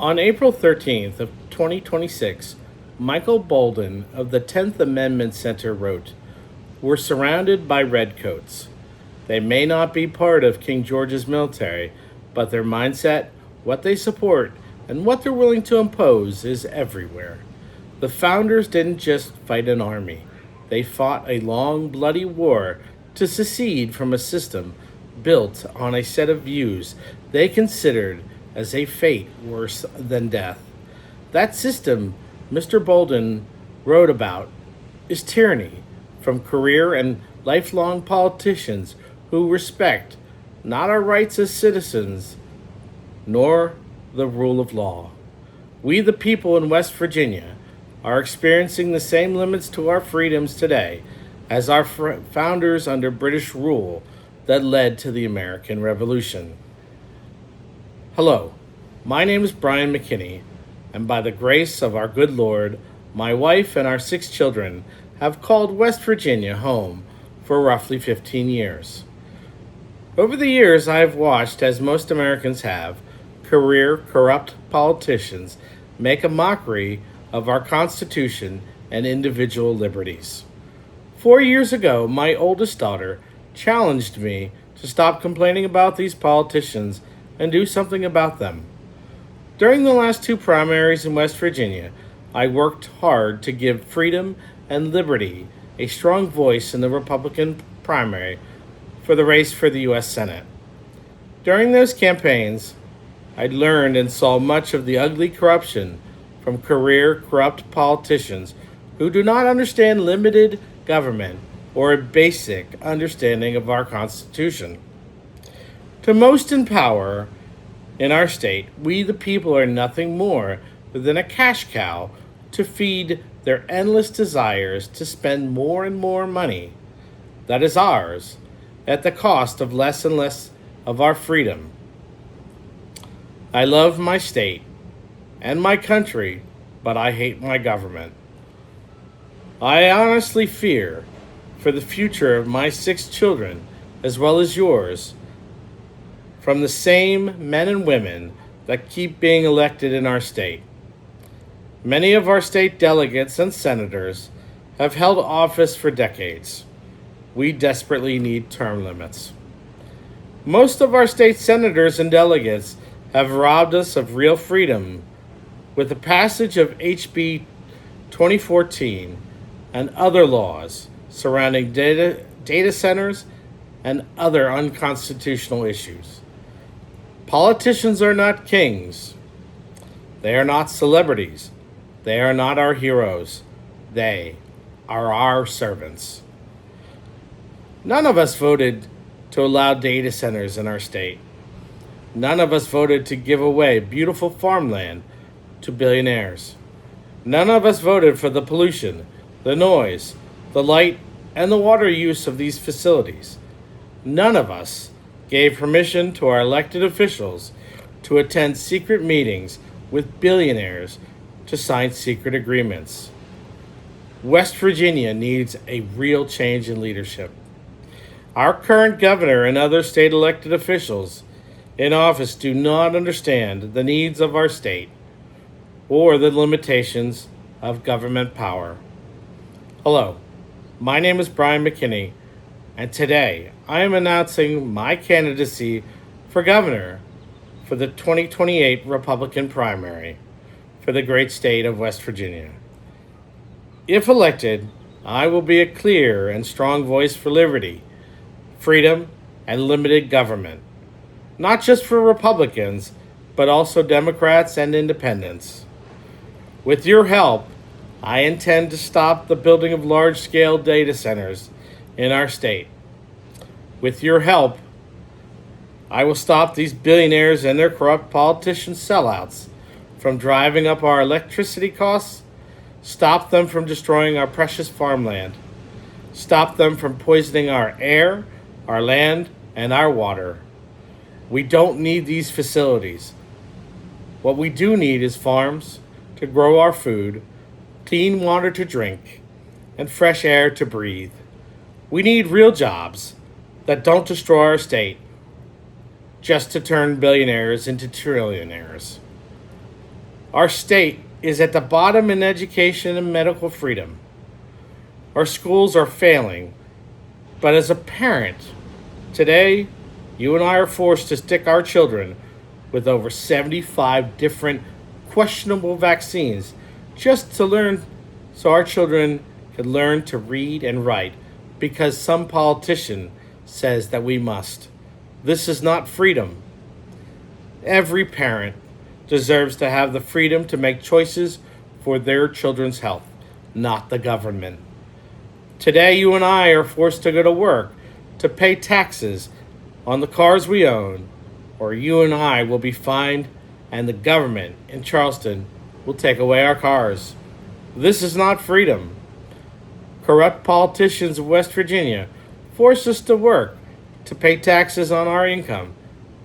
On April 13th of 2026, Michael Bolden of the 10th Amendment Center wrote, "We're surrounded by redcoats. They may not be part of King George's military, but their mindset, what they support, and what they're willing to impose is everywhere. The founders didn't just fight an army. They fought a long, bloody war to secede from a system built on a set of views they considered as a fate worse than death. That system Mr. Bolden wrote about is tyranny from career and lifelong politicians who respect not our rights as citizens, nor the rule of law. We, the people in West Virginia, are experiencing the same limits to our freedoms today as our founders under British rule that led to the American Revolution." Hello, my name is Bryan McKinney, and by the grace of our good Lord, my wife and our 6 children have called West Virginia home for roughly 15 years. Over the years, I have watched, as most Americans have, career corrupt politicians make a mockery of our Constitution and individual liberties. 4 years ago, my oldest daughter challenged me to stop complaining about these politicians and do something about them. During the last 2 primaries in West Virginia, I worked hard to give freedom and liberty a strong voice in the Republican primary for the race for the U.S. Senate. During those campaigns, I learned and saw much of the ugly corruption from career corrupt politicians who do not understand limited government or a basic understanding of our Constitution. To most in power in our state, we the people are nothing more than a cash cow to feed their endless desires to spend more and more money that is ours at the cost of less and less of our freedom. I love my state and my country, but I hate my government. I honestly fear for the future of my 6 children, as well as yours, from the same men and women that keep being elected in our state. Many of our state delegates and senators have held office for decades. We desperately need term limits. Most of our state senators and delegates have robbed us of real freedom with the passage of HB 2014 and other laws surrounding data centers and other unconstitutional issues. Politicians are not kings. They are not celebrities. They are not our heroes. They are our servants. None of us voted to allow data centers in our state. None of us voted to give away beautiful farmland to billionaires. None of us voted for the pollution, the noise, the light, and the water use of these facilities. None of us gave permission to our elected officials to attend secret meetings with billionaires to sign secret agreements. West Virginia needs a real change in leadership. Our current governor and other state elected officials in office do not understand the needs of our state or the limitations of government power. Hello, my name is Bryan McKinney, and today I am announcing my candidacy for governor for the 2028 Republican primary for the great state of West Virginia. If elected, I will be a clear and strong voice for liberty, freedom, and limited government, not just for Republicans, but also Democrats and independents. With your help, I intend to stop the building of large-scale data centers in our state. With your help, I will stop these billionaires and their corrupt politician sellouts from driving up our electricity costs, stop them from destroying our precious farmland, stop them from poisoning our air, our land, and our water. We don't need these facilities. What we do need is farms to grow our food, clean water to drink, and fresh air to breathe. We need real jobs that don't destroy our state just to turn billionaires into trillionaires. Our state is at the bottom in education and medical freedom. Our schools are failing. But as a parent, today, you and I are forced to stick our children with over 75 different questionable vaccines just to learn so our children can learn to read and write because some politician says that we must. This is not freedom. Every parent deserves to have the freedom to make choices for their children's health, not the government. Today, you and I are forced to go to work to pay taxes on the cars we own, or you and I will be fined and the government in Charleston will take away our cars. This is not freedom. Corrupt politicians of West Virginia force us to work to pay taxes on our income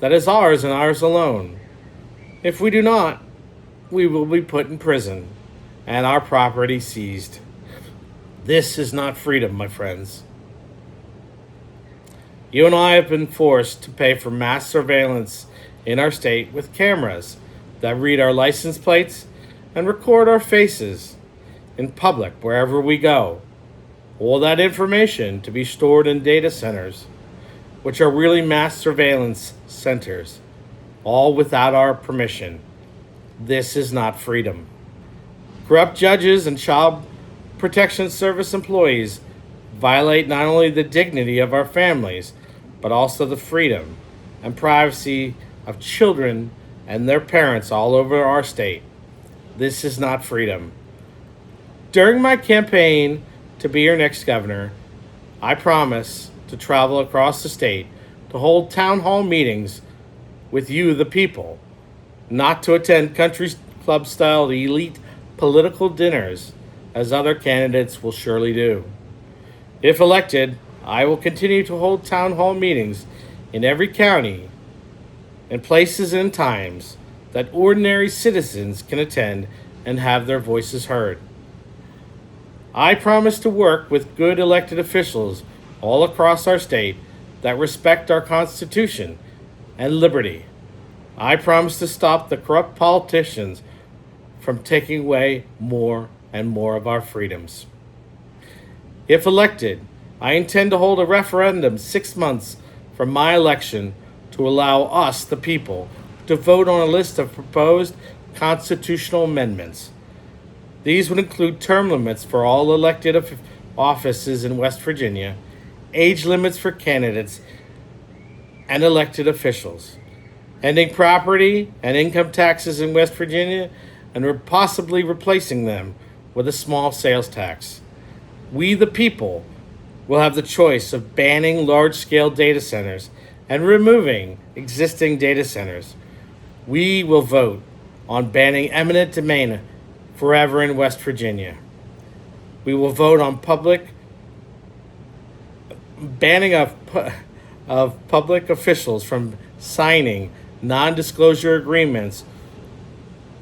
that is ours and ours alone. If we do not, we will be put in prison and our property seized. This is not freedom, my friends. You and I have been forced to pay for mass surveillance in our state with cameras that read our license plates and record our faces in public wherever we go. All that information to be stored in data centers, which are really mass surveillance centers, all without our permission. This is not freedom. Corrupt judges and child protection service employees violate not only the dignity of our families, but also the freedom and privacy of children and their parents all over our state. This is not freedom. During my campaign to be your next governor, I promise to travel across the state to hold town hall meetings with you, the people, not to attend country club style elite political dinners as other candidates will surely do. If elected, I will continue to hold town hall meetings in every county in places and times that ordinary citizens can attend and have their voices heard. I promise to work with good elected officials all across our state that respect our Constitution and liberty. I promise to stop the corrupt politicians from taking away more and more of our freedoms. If elected, I intend to hold a referendum 6 months from my election to allow us, the people, to vote on a list of proposed constitutional amendments. These would include term limits for all elected offices in West Virginia, age limits for candidates and elected officials, ending property and income taxes in West Virginia, and possibly replacing them with a small sales tax. We, the people, will have the choice of banning large-scale data centers and removing existing data centers. We will vote on banning eminent domain forever in West Virginia. We will vote on banning of public officials from signing non-disclosure agreements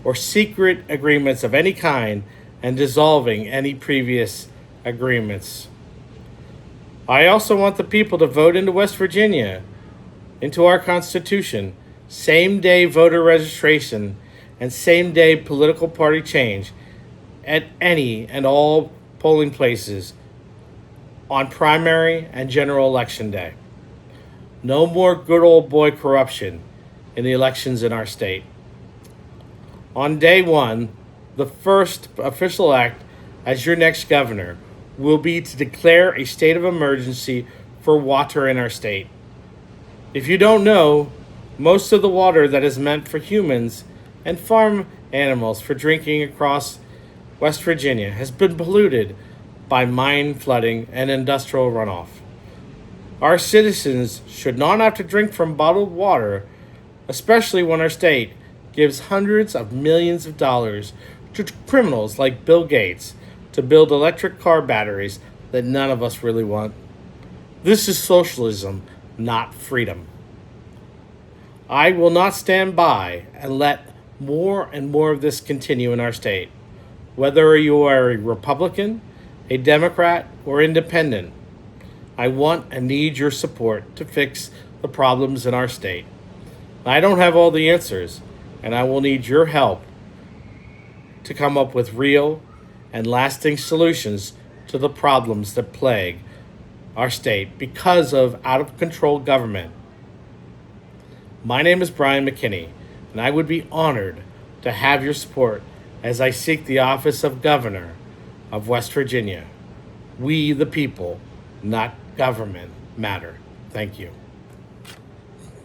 or secret agreements of any kind and dissolving any previous agreements. I also want the people to vote into West Virginia, into our Constitution, same-day voter registration and same-day political party change at any and all polling places on primary and general election day. No more good old boy corruption in the elections in our state. On day one, the first official act as your next governor will be to declare a state of emergency for water in our state. If you don't know, most of the water that is meant for humans and farm animals for drinking across West Virginia has been polluted by mine flooding and industrial runoff. Our citizens should not have to drink from bottled water, especially when our state gives hundreds of millions of dollars to criminals like Bill Gates to build electric car batteries that none of us really want. This is socialism, not freedom. I will not stand by and let more and more of this continue in our state. Whether you are a Republican, a Democrat, or independent, I want and need your support to fix the problems in our state. I don't have all the answers, and I will need your help to come up with real and lasting solutions to the problems that plague our state because of out of control government. My name is Bryan McKinney, and I would be honored to have your support as I seek the office of Governor of West Virginia. We, the people, not government, matter. Thank you.